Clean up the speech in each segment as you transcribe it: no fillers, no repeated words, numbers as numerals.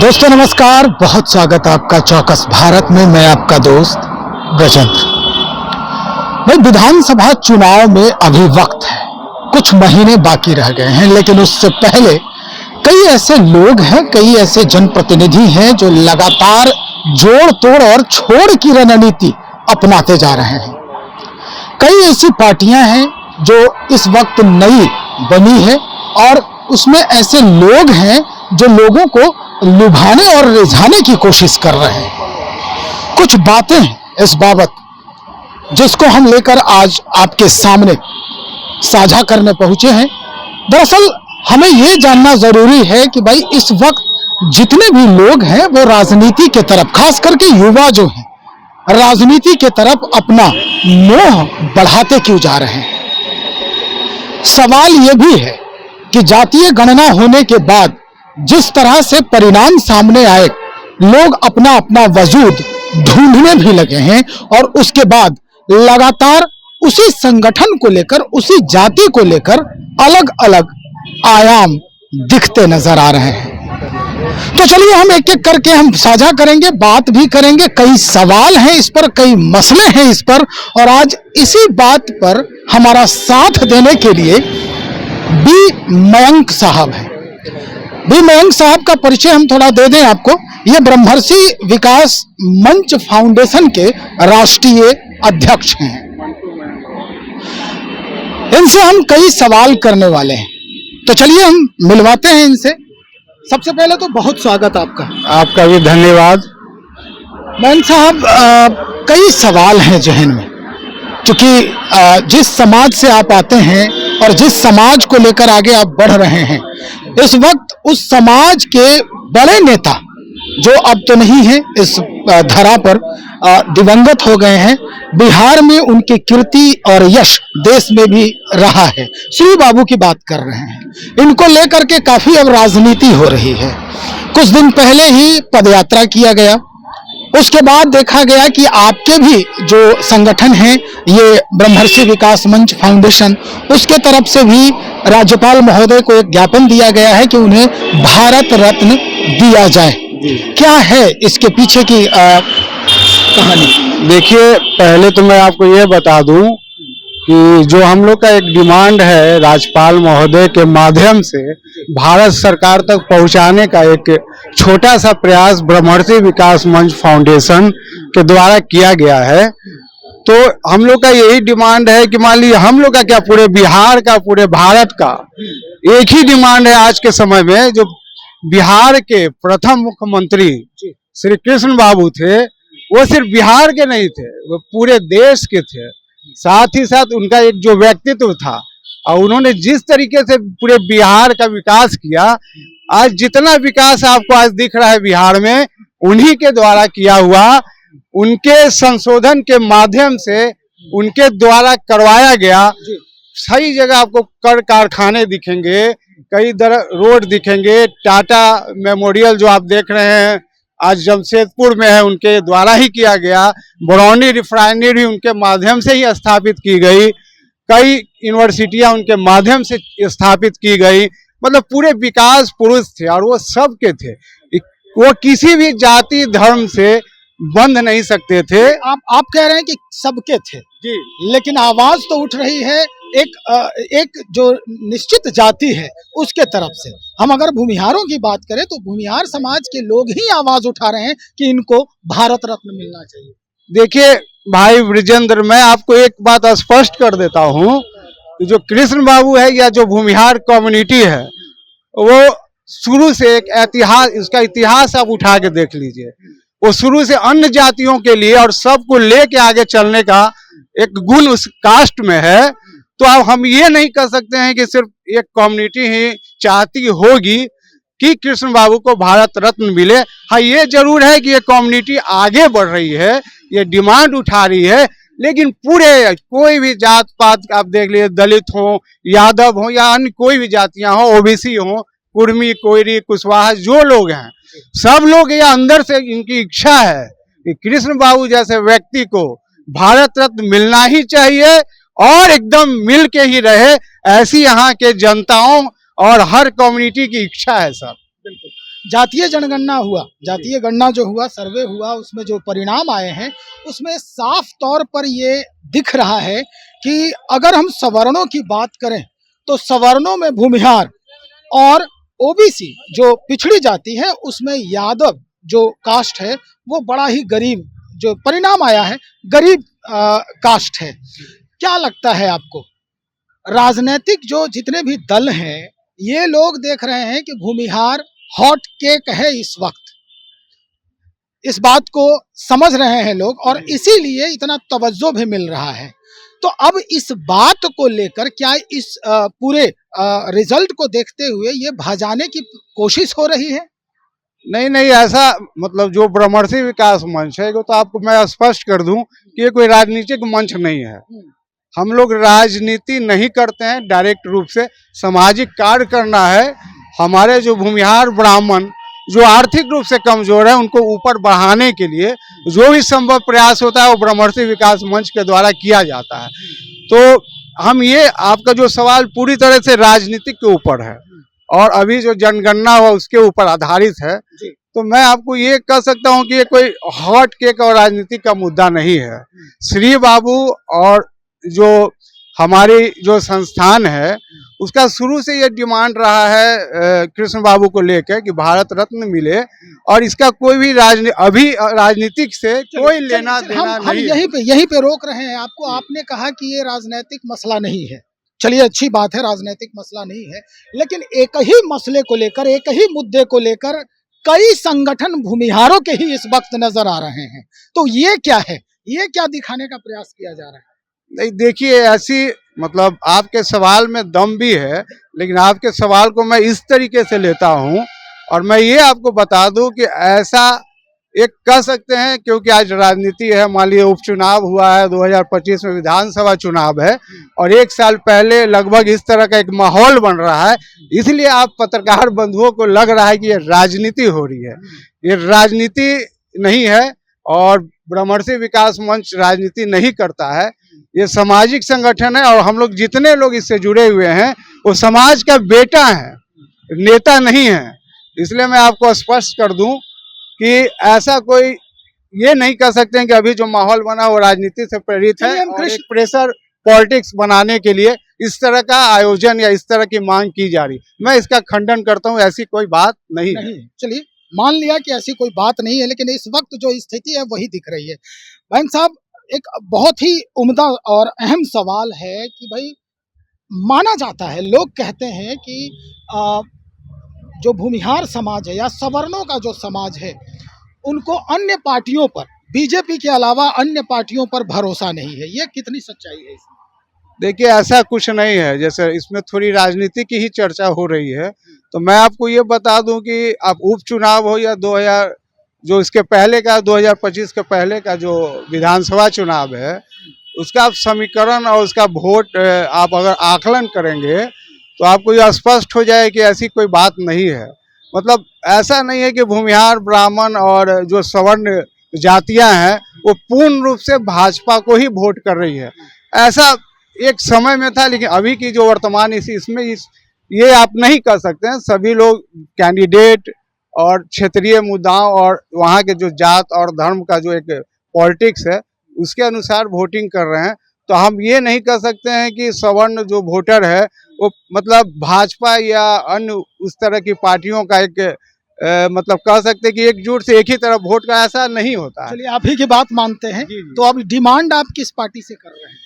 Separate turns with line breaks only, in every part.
दोस्तों नमस्कार, बहुत स्वागत है आपका चौकस भारत में। मैं आपका दोस्त ब्रजेंद्र। भाई, विधानसभा चुनाव में अभी वक्त है, कुछ महीने बाकी रह गए हैं, लेकिन उससे पहले कई ऐसे लोग हैं, कई ऐसे जनप्रतिनिधि हैं जो लगातार जोड़ तोड़ और छोड़ की रणनीति अपनाते जा रहे हैं। कई ऐसी पार्टियां हैं जो इस वक्त नई बनी है और उसमें ऐसे लोग हैं जो लोगों को लुभाने और रिझाने की कोशिश कर रहे हैं। कुछ बातें हैं इस बाबत जिसको हम लेकर आज आपके सामने साझा करने पहुंचे हैं। दरअसल हमें यह जानना जरूरी है कि भाई इस वक्त जितने भी लोग हैं वो राजनीति के तरफ, खास करके युवा जो हैं, राजनीति के तरफ अपना मोह बढ़ाते क्यों जा रहे हैं। सवाल यह भी है कि जातीय गणना होने के बाद जिस तरह से परिणाम सामने आए, लोग अपना अपना वजूद ढूंढने भी लगे हैं और उसके बाद लगातार उसी संगठन को लेकर, उसी जाति को लेकर अलग अलग आयाम दिखते नजर आ रहे हैं। तो चलिए हम एक एक करके हम साझा करेंगे, बात भी करेंगे। कई सवाल हैं इस पर, कई मसले हैं इस पर, और आज इसी बात पर हमारा साथ देने के लिए बी मयंक साहब हैं। बी मयंक साहब का परिचय हम थोड़ा दे दें आपको। ये ब्रह्मर्षि विकास मंच फाउंडेशन के राष्ट्रीय अध्यक्ष हैं। इनसे हम कई सवाल करने वाले हैं, तो चलिए हम मिलवाते हैं इनसे। सबसे पहले तो बहुत स्वागत आपका।
आपका भी धन्यवाद।
मयंक साहब, कई सवाल हैं जहन में, क्योंकि जिस समाज से आप आते हैं और जिस समाज को लेकर आगे आप बढ़ रहे हैं, इस वक्त उस समाज के बड़े नेता जो अब तो नहीं है इस धरा पर, दिवंगत हो गए हैं, बिहार में उनकी कीर्ति और यश देश में भी रहा है, श्री बाबू की बात कर रहे हैं। इनको लेकर के काफी अब राजनीति हो रही है। कुछ दिन पहले ही पदयात्रा किया गया, उसके बाद देखा गया कि आपके भी जो संगठन हैं, ये ब्रह्मर्षि विकास मंच फाउंडेशन, उसके तरफ से भी राज्यपाल महोदय को एक ज्ञापन दिया गया है कि उन्हें भारत रत्न दिया जाए। क्या है इसके पीछे की कहानी?
देखिए, पहले तो मैं आपको ये बता दूं कि जो हम लोग का एक डिमांड है राज्यपाल महोदय के माध्यम से भारत सरकार तक पहुंचाने का, एक छोटा सा प्रयास ब्रह्मर्षि विकास मंच फाउंडेशन के द्वारा किया गया है। तो हम लोग का यही डिमांड है कि मान लीजिए हम लोग का क्या, पूरे बिहार का, पूरे भारत का एक ही डिमांड है आज के समय में। जो बिहार के प्रथम मुख्यमंत्री श्री कृष्ण बाबू थे, वो सिर्फ बिहार के नहीं थे, वो पूरे देश के थे। साथ ही साथ उनका एक जो व्यक्तित्व था और उन्होंने जिस तरीके से पूरे बिहार का विकास किया, आज जितना विकास आपको आज दिख रहा है बिहार में, उन्हीं के द्वारा किया हुआ, उनके संशोधन के माध्यम से उनके द्वारा करवाया गया। सही जगह आपको कर कारखाने दिखेंगे, कई रोड दिखेंगे। टाटा मेमोरियल जो आप देख रहे हैं आज जमशेदपुर में है, उनके द्वारा ही किया गया। बरौनी रिफाइनरी उनके माध्यम से ही स्थापित की गई। कई यूनिवर्सिटियां उनके माध्यम से स्थापित की गई। मतलब पूरे विकास पुरुष थे और वो सबके थे, वो किसी भी जाति धर्म से बंध नहीं सकते थे।
आप कह रहे हैं कि सबके थे जी, लेकिन आवाज तो उठ रही है एक जो निश्चित जाति है उसके तरफ से। हम अगर भूमिहारों की बात करें तो भूमिहार समाज के लोग ही आवाज उठा रहे हैं कि इनको भारत रत्न मिलना चाहिए।
देखिए भाई ब्रजेंद्र, मैं आपको एक बात स्पष्ट कर देता हूँ, जो कृष्ण बाबू है या जो भूमिहार कम्युनिटी है, वो शुरू से एक इतिहास, इसका इतिहास आप उठा के देख लीजिए। वो शुरू से अन्य जातियों के लिए और सबको लेके आगे चलने का एक गुण उस कास्ट में है। तो अब हम ये नहीं कर सकते हैं कि सिर्फ एक कम्युनिटी ही चाहती होगी कि कृष्ण बाबू को भारत रत्न मिले। हाँ, ये जरूर है कि ये कम्युनिटी आगे बढ़ रही है, ये डिमांड उठा रही है, लेकिन पूरे कोई भी जात पात आप देख लीजिए, दलित हो, यादव हो या अन्य कोई भी जातियां हो, ओबीसी हो, कुर्मी, कोयरी, कुशवाहा, जो लोग हैं, सब लोग ये अंदर से इनकी इच्छा है कि कृष्ण बाबू जैसे व्यक्ति को भारत रत्न मिलना ही चाहिए और एकदम मिल के ही रहे। ऐसी यहाँ के जनताओं और हर कम्युनिटी की इच्छा है सर।
बिल्कुल। जातीय जनगणना हुआ, जातीय गणना जो हुआ, सर्वे हुआ, उसमें जो परिणाम आए हैं उसमें साफ तौर पर ये दिख रहा है कि अगर हम सवर्णों की बात करें तो सवर्णों में भूमिहार और ओबीसी जो पिछड़ी जाति है उसमें यादव जो कास्ट है वो बड़ा ही गरीब, जो परिणाम आया है गरीब कास्ट है। क्या लगता है आपको, राजनीतिक जो जितने भी दल हैं ये लोग देख रहे हैं कि भूमिहार हॉट केक है इस वक्त, इस बात को समझ रहे हैं लोग और इसीलिए इतना तवज्जो भी मिल रहा है। तो अब इस बात को लेकर क्या इस पूरे रिजल्ट को देखते हुए ये भजाने की कोशिश हो रही है?
नहीं नहीं, ऐसा मतलब जो ब्रह्मर्षि विकास मंच है वो तो आपको मैं स्पष्ट कर दूं कि ये कोई राजनीतिक मंच नहीं है। हम लोग राजनीति नहीं करते हैं, डायरेक्ट रूप से सामाजिक कार्य करना है। हमारे जो भूमिहार ब्राह्मण जो आर्थिक रूप से कमजोर है उनको ऊपर बढ़ाने के लिए जो भी संभव प्रयास होता है वो ब्रह्मर्षि विकास मंच के द्वारा किया जाता है। तो हम ये आपका जो सवाल पूरी तरह से राजनीतिक के ऊपर है और अभी जो जनगणना हुआ उसके ऊपर आधारित है, तो मैं आपको ये कह सकता हूँ कि ये कोई हॉट केक और राजनीति का मुद्दा नहीं है। श्री बाबू और जो हमारी जो संस्थान है उसका शुरू से ये डिमांड रहा है कृष्ण बाबू को लेकर कि भारत रत्न मिले और इसका कोई भी अभी राजनीतिक से कोई लेना देना
हम
नहीं।
यहीं पे रोक रहे हैं आपको। आपने कहा कि ये राजनीतिक मसला नहीं है, चलिए अच्छी बात है, राजनीतिक मसला नहीं है, लेकिन एक ही मसले को लेकर, एक ही मुद्दे को लेकर कई संगठन भूमिहारों के ही इस वक्त नजर आ रहे हैं। तो ये क्या है, ये क्या दिखाने का प्रयास किया जा रहा है?
नहीं देखिए, ऐसी मतलब आपके सवाल में दम भी है, लेकिन आपके सवाल को मैं इस तरीके से लेता हूं और मैं ये आपको बता दूं कि ऐसा एक कह सकते हैं क्योंकि आज राजनीति है, मान लीजिए उपचुनाव हुआ है, 2025 में विधानसभा चुनाव है और एक साल पहले लगभग इस तरह का एक माहौल बन रहा है, इसलिए आप पत्रकार बंधुओं को लग रहा है कि ये राजनीति हो रही है। ये राजनीति नहीं है और ब्रह्मर्षि विकास मंच राजनीति नहीं करता है, ये सामाजिक संगठन है और हम लोग जितने लोग इससे जुड़े हुए हैं वो समाज का बेटा है, नेता नहीं है। इसलिए मैं आपको स्पष्ट कर दूं कि ऐसा कोई ये नहीं कह सकते हैं कि अभी जो माहौल बना वो राजनीति से प्रेरित है और एक प्रेशर पॉलिटिक्स बनाने के लिए इस तरह का आयोजन या इस तरह की मांग की जा रही। मैं इसका खंडन करता हूं, ऐसी कोई बात नहीं है।
चलिए मान लिया कि ऐसी कोई बात नहीं है, लेकिन इस वक्त जो स्थिति है वही दिख रही है। बैंक साहब, एक बहुत ही उम्दा और अहम सवाल है कि भाई माना जाता है, लोग कहते हैं कि जो भूमिहार समाज है या सवर्णों का जो समाज है उनको अन्य पार्टियों पर, बीजेपी के अलावा अन्य पार्टियों पर भरोसा नहीं है, ये कितनी सच्चाई है इसमें?
देखिए, ऐसा कुछ नहीं है, जैसे इसमें थोड़ी राजनीति की ही चर्चा हो रही है। तो मैं आपको ये बता दूं कि आप उपचुनाव हो या 2000 जो इसके पहले का 2025 के पहले का जो विधानसभा चुनाव है उसका आप समीकरण और उसका वोट आप अगर आकलन करेंगे तो आपको ये स्पष्ट हो जाए कि ऐसी कोई बात नहीं है। मतलब ऐसा नहीं है कि भूमिहार ब्राह्मण और जो सवर्ण जातियां हैं वो पूर्ण रूप से भाजपा को ही वोट कर रही है। ऐसा एक समय में था, लेकिन अभी की जो वर्तमान इसमें ये आप नहीं कर सकते हैं। सभी लोग कैंडिडेट और क्षेत्रीय मुद्दाओं और वहाँ के जो जात और धर्म का जो एक पॉलिटिक्स है उसके अनुसार वोटिंग कर रहे हैं। तो हम ये नहीं कर सकते हैं कि सवर्ण जो वोटर है वो मतलब भाजपा या अन्य उस तरह की पार्टियों का एक मतलब कह सकते हैं कि एकजुट से एक ही तरफ वोट का, ऐसा नहीं होता है।
चलिए आप ही की बात मानते हैं, तो अब डिमांड आप किस पार्टी से कर रहे हैं?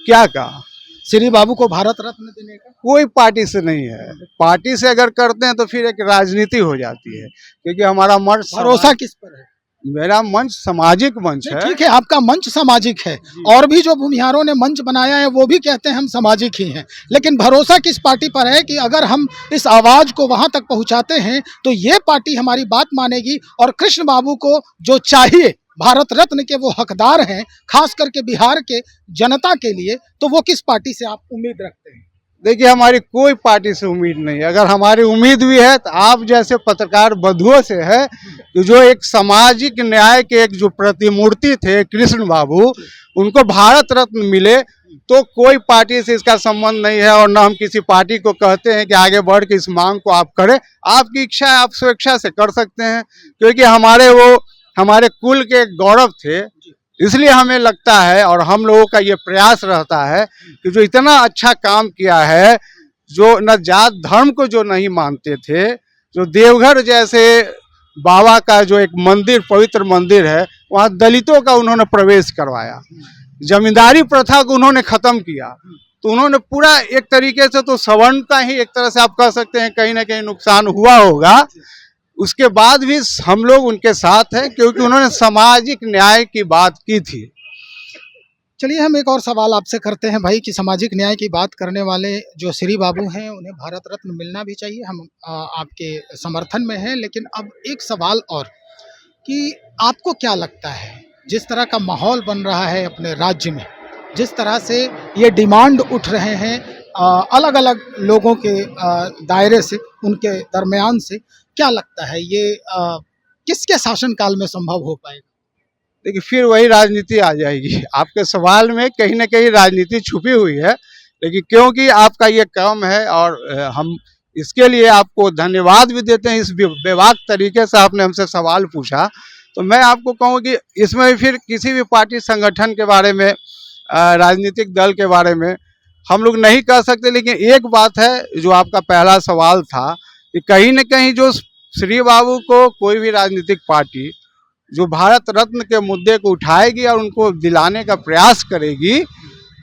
क्या कहा?
श्री बाबू को भारत रत्न देने का?
कोई पार्टी से नहीं है। पार्टी से अगर करते हैं तो फिर एक राजनीति हो जाती है, क्योंकि हमारा मंच
भरोसा किस पर है?
मेरा मंच सामाजिक मंच है।
ठीक है, आपका मंच सामाजिक है और भी जो भूमिहारों ने मंच बनाया है वो भी कहते हैं हम सामाजिक ही हैं, लेकिन भरोसा किस पार्टी पर है कि अगर हम इस आवाज को वहां तक पहुंचाते हैं तो ये पार्टी हमारी बात मानेगी और कृष्ण बाबू को जो चाहिए, भारत रत्न के वो हकदार हैं, खास करके बिहार के जनता के लिए, तो वो किस पार्टी से आप उम्मीद रखते हैं?
देखिए, हमारी कोई पार्टी से उम्मीद नहीं है। अगर हमारी उम्मीद भी है तो आप जैसे पत्रकार बंधुओं से है कि जो एक सामाजिक न्याय के एक जो प्रतिमूर्ति थे कृष्ण बाबू, उनको भारत रत्न मिले, तो कोई पार्टी से इसका संबंध नहीं है। और न हम किसी पार्टी को कहते हैं कि आगे बढ़ के इस मांग को आप करें। आपकी इच्छा है, आप स्वेच्छा से कर सकते हैं, क्योंकि हमारे कुल के गौरव थे। इसलिए हमें लगता है और हम लोगों का ये प्रयास रहता है कि जो इतना अच्छा काम किया है, जो न जात धर्म को जो नहीं मानते थे, जो देवघर जैसे बाबा का जो एक मंदिर, पवित्र मंदिर है, वहाँ दलितों का उन्होंने प्रवेश करवाया, जमींदारी प्रथा को उन्होंने खत्म किया। तो उन्होंने पूरा एक तरीके से तो सवर्ण का ही एक तरह से आप कह सकते हैं कहीं ना कहीं नुकसान हुआ होगा। उसके बाद भी हम लोग उनके साथ हैं, क्योंकि उन्होंने सामाजिक न्याय की बात की थी।
चलिए हम एक और सवाल आपसे करते हैं भाई कि सामाजिक न्याय की बात करने वाले जो श्री बाबू हैं उन्हें भारत रत्न मिलना भी चाहिए, हम आपके समर्थन में हैं। लेकिन अब एक सवाल और कि आपको क्या लगता है, जिस तरह का माहौल बन रहा है अपने राज्य में, जिस तरह से ये डिमांड उठ रहे हैं अलग अलग लोगों के दायरे से, उनके दरमियान से, क्या लगता है ये किसके शासनकाल में संभव हो पाएगा?
देखिए, फिर वही राजनीति आ जाएगी। आपके सवाल में कहीं ना कहीं राजनीति छुपी हुई है, लेकिन क्योंकि आपका ये काम है और हम इसके लिए आपको धन्यवाद भी देते हैं। इस बेबाक तरीके से आपने हमसे सवाल पूछा, तो मैं आपको कहूँ कि इसमें फिर किसी भी पार्टी संगठन के बारे में, राजनीतिक दल के बारे में हम लोग नहीं कह सकते। लेकिन एक बात है, जो आपका पहला सवाल था कि कहीं न कहीं जो श्री बाबू को कोई भी राजनीतिक पार्टी जो भारत रत्न के मुद्दे को उठाएगी और उनको दिलाने का प्रयास करेगी,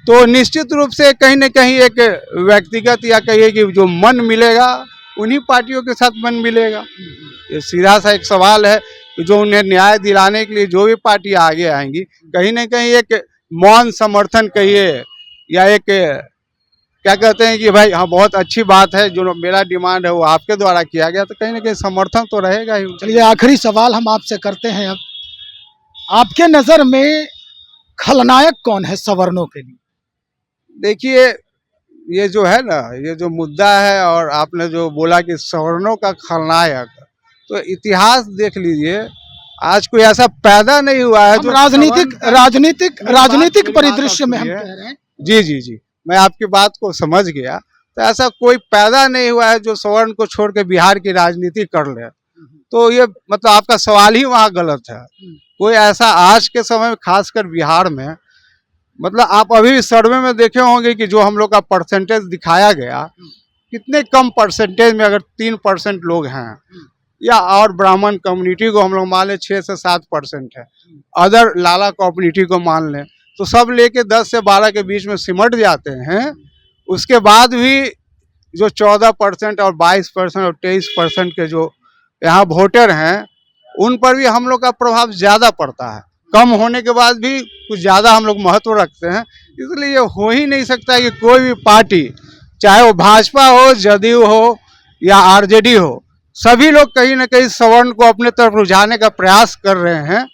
तो निश्चित रूप से कहीं न कहीं एक व्यक्तिगत या कहिए कि जो मन मिलेगा, उन्हीं पार्टियों के साथ मन मिलेगा। ये सीधा सा एक सवाल है कि जो उन्हें न्याय दिलाने के लिए जो भी पार्टी आगे आएंगी, कहीं न कहीं एक मौन समर्थन कहिए या एक क्या कहते हैं कि भाई हाँ बहुत अच्छी बात है, जो मेरा डिमांड है वो आपके द्वारा किया गया, तो कहीं ना कहीं समर्थन तो रहेगा ही।
चलिए आखिरी सवाल हम आपसे करते हैं अब, आपके नज़र में खलनायक कौन है सवर्णों के लिए?
देखिए, ये जो है ना, ये जो मुद्दा है और आपने जो बोला कि सवर्णों का खलनायक, तो इतिहास देख लीजिए, आज कोई ऐसा पैदा नहीं हुआ है जो
राजनीतिक परिदृश्य में हम कह रहे हैं।
जी, मैं आपकी बात को समझ गया। तो ऐसा कोई पैदा नहीं हुआ है जो सवर्ण को छोड़ के बिहार की राजनीति कर ले। तो ये मतलब आपका सवाल ही वहाँ गलत है। कोई ऐसा आज के समय में, खासकर बिहार में, मतलब आप अभी सर्वे में देखे होंगे कि जो हम लोग का परसेंटेज दिखाया गया, कितने कम परसेंटेज में, अगर 3% लोग हैं, या और ब्राह्मण कम्युनिटी को हम लोग मान लें 6 से 7% है, अदर लाला कम्युनिटी को मान लें, तो सब लेके 10 से 12 के बीच में सिमट जाते हैं। उसके बाद भी जो 14% और 22% और 23% के जो यहाँ वोटर हैं, उन पर भी हम लोग का प्रभाव ज़्यादा पड़ता है। कम होने के बाद भी कुछ ज़्यादा हम लोग महत्व रखते हैं। इसलिए हो ही नहीं सकता कि कोई भी पार्टी, चाहे वो भाजपा हो, जदयू हो या आरजेडी हो, सभी लोग कहीं ना कहीं सवर्ण को अपने तरफ रुझाने का प्रयास कर रहे हैं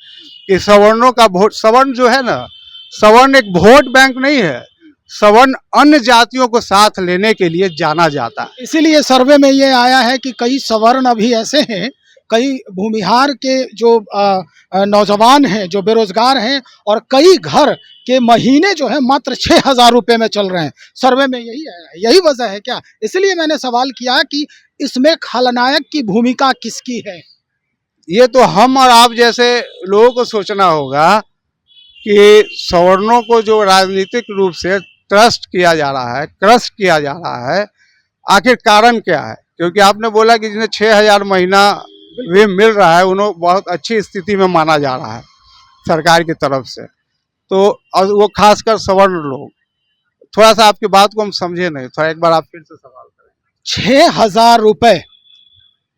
कि सवर्णों का वोट, सवर्ण जो है ना, सवर्ण एक वोट बैंक नहीं है, सवर्ण अन्य जातियों को साथ लेने के लिए जाना जाता है।
इसीलिए सर्वे में ये आया है कि कई सवर्ण अभी ऐसे हैं, कई भूमिहार के जो नौजवान हैं, जो बेरोजगार हैं, और कई घर के महीने जो है मात्र 6,000 रुपये में चल रहे हैं। सर्वे में यही है, यही वजह है क्या? इसलिए मैंने सवाल किया कि इसमें खलनायक की भूमिका किसकी है?
ये तो हम और आप जैसे लोगों को सोचना होगा कि सवर्णों को जो राजनीतिक रूप से ट्रस्ट किया जा रहा है, क्रस्ट किया जा रहा है, आखिर कारण क्या है? क्योंकि आपने बोला कि जिन्हें 6,000 महीना वे मिल रहा है, उन्हें बहुत अच्छी स्थिति में माना जा रहा है सरकार की तरफ से, तो और वो खासकर सवर्ण लोग। थोड़ा सा आपकी बात को हम समझे नहीं, थोड़ा एक बार आप फिर से सवाल करें।
6,000 रुपये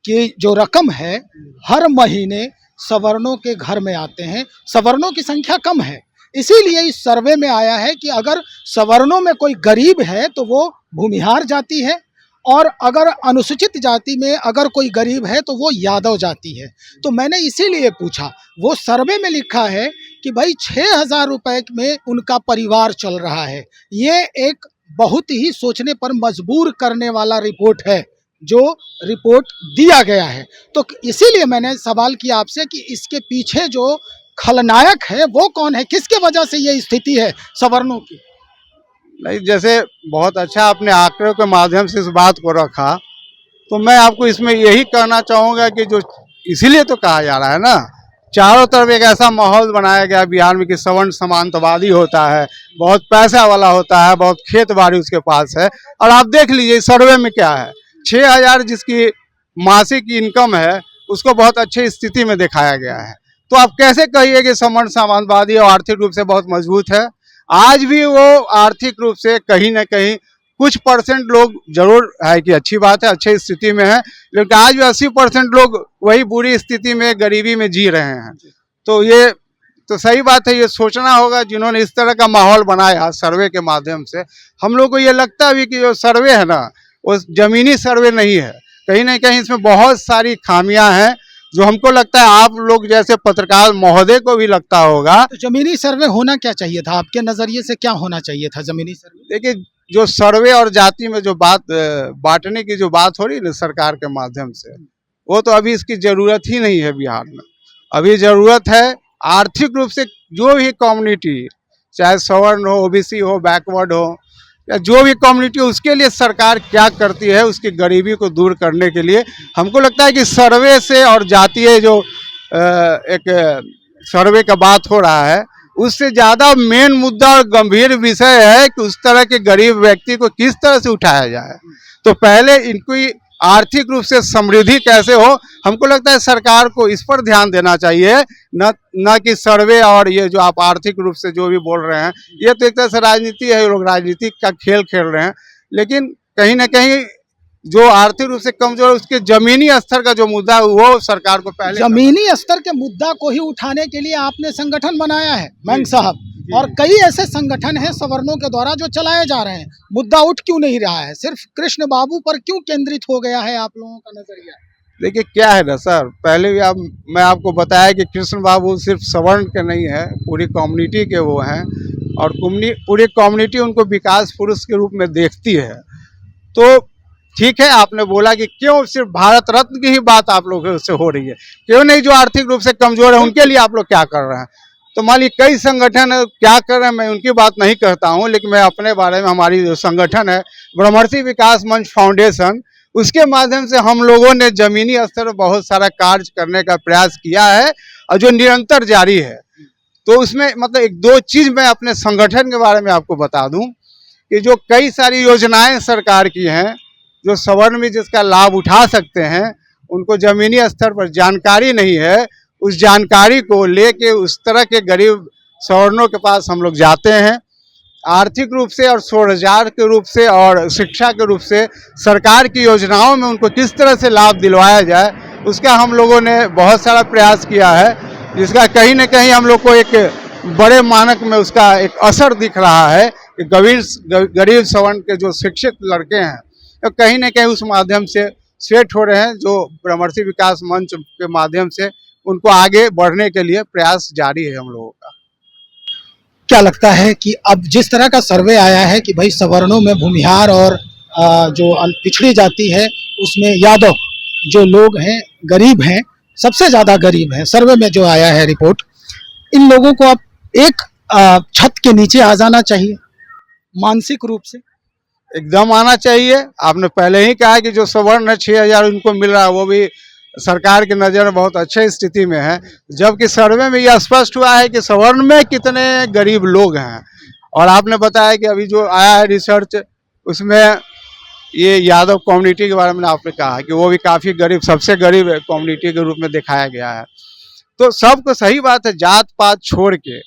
की जो रकम है हर महीने सवर्णों के घर में आते हैं। सवर्णों की संख्या कम है, इसीलिए इस सर्वे में आया है कि अगर सवर्णों में कोई गरीब है तो वो भूमिहार जाति है, और अगर अनुसूचित जाति में अगर कोई गरीब है तो वो यादव जाति है। तो मैंने इसीलिए पूछा, वो सर्वे में लिखा है कि भाई 6,000 रुपये में उनका परिवार चल रहा है। ये एक बहुत ही सोचने पर मजबूर करने वाला रिपोर्ट है जो रिपोर्ट दिया गया है। तो इसीलिए मैंने सवाल किया आपसे कि इसके पीछे जो खलनायक है वो कौन है, किसके वजह से ये स्थिति है सवर्णों की।
नहीं, जैसे बहुत अच्छा आपने आंकड़ों के माध्यम से इस बात को रखा, तो मैं आपको इसमें यही कहना चाहूँगा कि जो इसीलिए तो कहा जा रहा है ना, चारों तरफ एक ऐसा माहौल बनाया गया बिहार में कि सवर्ण समांतवादी होता है, बहुत पैसा वाला होता है, बहुत खेत बाड़ी उसके पास है। और आप देख लीजिए इस सर्वे में क्या है, 6,000 जिसकी मासिक इनकम है उसको बहुत अच्छी स्थिति में दिखाया गया है। तो आप कैसे कहिए कि सवर्ण समांतवादी और आर्थिक रूप से बहुत मजबूत है। आज भी वो आर्थिक रूप से कहीं ना कहीं कुछ परसेंट लोग जरूर है कि अच्छी बात है, अच्छी स्थिति में है, लेकिन आज भी 80% लोग वही बुरी स्थिति में गरीबी में जी रहे हैं। तो ये तो सही बात है, ये सोचना होगा जिन्होंने इस तरह का माहौल बनाया सर्वे के माध्यम से। हम लोग को ये लगता भी कि जो सर्वे है ना वो जमीनी सर्वे नहीं है, कहीं ना कहीं इसमें बहुत सारी खामियां हैं जो हमको लगता है आप लोग जैसे पत्रकार महोदय को भी लगता होगा।
तो जमीनी सर्वे होना क्या चाहिए था आपके नजरिए से, क्या होना चाहिए था जमीनी सर्वे?
देखिए, जो सर्वे और जाति में जो बात बांटने की जो बात हो रही है ना सरकार के माध्यम से, वो तो अभी इसकी जरूरत ही नहीं है बिहार में। अभी जरूरत है आर्थिक रूप से जो भी कम्युनिटी, चाहे सवर्ण हो, ओबीसी हो, बैकवर्ड हो, या जो भी कम्युनिटी, उसके लिए सरकार क्या करती है उसकी गरीबी को दूर करने के लिए। हमको लगता है कि सर्वे से और जातीय जो एक सर्वे का बात हो रहा है उससे ज़्यादा मेन मुद्दा और गंभीर विषय है कि उस तरह के गरीब व्यक्ति को किस तरह से उठाया जाए। तो पहले इनकी आर्थिक रूप से समृद्धि कैसे हो, हमको लगता है सरकार को इस पर ध्यान देना चाहिए, न कि सर्वे और ये जो आप आर्थिक रूप से जो भी बोल रहे हैं, ये तो एक तरह से राजनीति है, लोग राजनीति का खेल खेल रहे हैं। लेकिन कहीं ना कहीं जो आर्थिक रूप से कमजोर, उसके जमीनी स्तर का जो मुद्दा है वो सरकार को पहले
जमीनी स्तर के मुद्दा को ही उठाने के लिए आपने संगठन बनाया है मैंग साहब, और कई ऐसे संगठन हैं सवर्णों के द्वारा जो चलाए जा रहे हैं। मुद्दा उठ क्यों नहीं रहा है, सिर्फ कृष्ण बाबू पर क्यों केंद्रित हो गया है आप लोगों का नजरिया?
देखिए क्या है ना सर, पहले भी मैं आपको बताया कि कृष्ण बाबू सिर्फ सवर्ण के नहीं है, पूरी कम्युनिटी के वो हैं, और पूरी कम्युनिटी उनको विकास पुरुष के रूप में देखती है। तो ठीक है, आपने बोला कि क्यों सिर्फ भारत रत्न की ही बात आप लोगों से हो रही है, क्यों नहीं जो आर्थिक रूप से कमजोर है उनके लिए आप लोग क्या कर रहे हैं। तो मान लीजिए कई संगठन क्या कर रहे हैं, मैं उनकी बात नहीं करता हूं, लेकिन मैं अपने बारे में, हमारी जो संगठन है ब्रह्मर्षि विकास मंच फाउंडेशन, उसके माध्यम से हम लोगों ने जमीनी स्तर पर बहुत सारा कार्य करने का प्रयास किया है और जो निरंतर जारी है। तो उसमें मतलब एक दो चीज़ मैं अपने संगठन के बारे में आपको बता दूं कि जो कई सारी योजनाएं सरकार की हैं जो सवर्ण भी जिसका लाभ उठा सकते हैं, उनको ज़मीनी स्तर पर जानकारी नहीं है, उस जानकारी को लेके उस तरह के गरीब सवर्णों के पास हम लोग जाते हैं। आर्थिक रूप से और स्वरोजगार के रूप से और शिक्षा के रूप से सरकार की योजनाओं में उनको किस तरह से लाभ दिलवाया जाए, उसका हम लोगों ने बहुत सारा प्रयास किया है, जिसका कहीं ना कहीं हम लोग को एक बड़े मानक में उसका एक असर दिख रहा है कि गरीब सवर्ण के जो शिक्षित लड़के हैं तो कहीं ना कहीं उस माध्यम से सेट हो रहे हैं, जो ब्रह्मर्षि विकास मंच के माध्यम से उनको आगे बढ़ने के लिए प्रयास जारी है हम लोगों का।
क्या लगता है कि अब जिस तरह का सर्वे आया है कि भाई सवर्णों में भूमिहार और जो पिछड़ी जाति है उसमें यादव जो लोग हैं गरीब हैं, सबसे ज़्यादा गरीब हैं, सर्वे में जो आया है रिपोर्ट, इन लोगों को अब एक छत के नीचे आ जाना चाहिए मानसिक रूप से,
एकदम आना चाहिए। आपने पहले ही कहा कि जो सवर्ण 6,000 उनको मिल रहा है वो भी सरकार की नज़र में बहुत अच्छे स्थिति में है, जबकि सर्वे में यह स्पष्ट हुआ है कि सवर्ण में कितने गरीब लोग हैं। और आपने बताया कि अभी जो आया है रिसर्च, उसमें ये यादव कम्युनिटी के बारे में आपने कहा कि वो भी काफ़ी गरीब, सबसे गरीब कम्युनिटी के रूप में दिखाया गया है। तो सबको सही बात है, जात पात छोड़ के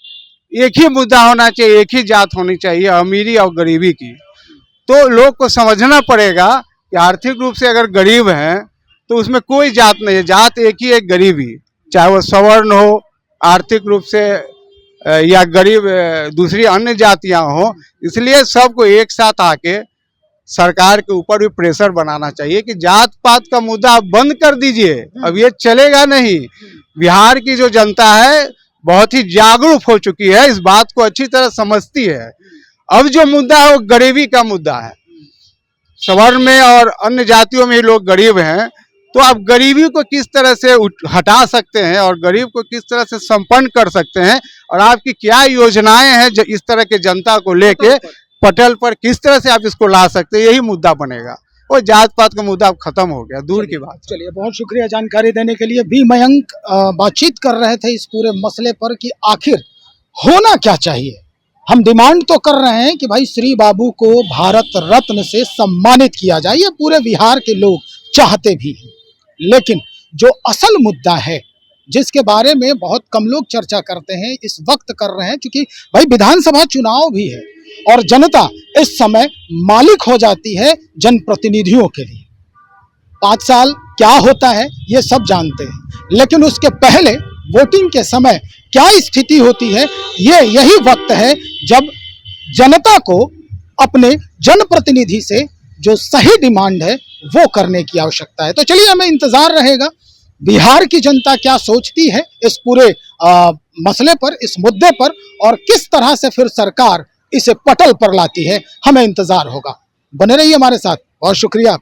एक ही मुद्दा होना चाहिए, एक ही जात होनी चाहिए, अमीरी और गरीबी की। तो लोग को समझना पड़ेगा कि आर्थिक रूप से अगर गरीब हैं तो उसमें कोई जात नहीं है, जात एक ही है, गरीबी, चाहे वो सवर्ण हो आर्थिक रूप से या गरीब दूसरी अन्य जातियां हो। इसलिए सबको एक साथ आके सरकार के ऊपर भी प्रेशर बनाना चाहिए कि जात पात का मुद्दा आप बंद कर दीजिए, अब ये चलेगा नहीं। बिहार की जो जनता है बहुत ही जागरूक हो चुकी है, इस बात को अच्छी तरह समझती है। अब जो मुद्दा है वो गरीबी का मुद्दा है। सवर्ण में और अन्य जातियों में ही लोग गरीब हैं, तो आप गरीबी को किस तरह से हटा सकते हैं और गरीब को किस तरह से संपन्न कर सकते हैं, और आपकी क्या योजनाएं हैं जो इस तरह के जनता को लेके पटल पर किस तरह से आप इसको ला सकते हैं, यही मुद्दा बनेगा। और जात पात का मुद्दा अब खत्म हो गया, दूर की बात।
चलिए, बहुत शुक्रिया जानकारी देने के लिए। बी मयंक बातचीत कर रहे थे इस पूरे मसले पर कि आखिर होना क्या चाहिए। हम डिमांड तो कर रहे हैं कि भाई श्री बाबू को भारत रत्न से सम्मानित किया जाए, ये पूरे बिहार के लोग चाहते भी हैं, लेकिन जो असल मुद्दा है जिसके बारे में बहुत कम लोग चर्चा करते हैं, इस वक्त कर रहे हैं, क्योंकि भाई विधानसभा चुनाव भी है और जनता इस समय मालिक हो जाती है जनप्रतिनिधियों के लिए। 5 साल क्या होता है ये सब जानते हैं, लेकिन उसके पहले वोटिंग के समय क्या स्थिति होती है, ये यही वक्त है जब जनता को अपने जनप्रतिनिधि से जो सही डिमांड है वो करने की आवश्यकता है। तो चलिए, हमें इंतजार रहेगा बिहार की जनता क्या सोचती है इस पूरे मसले पर, इस मुद्दे पर, और किस तरह से फिर सरकार इसे पटल पर लाती है। हमें इंतजार होगा। बने रहिए हमारे साथ। बहुत शुक्रिया।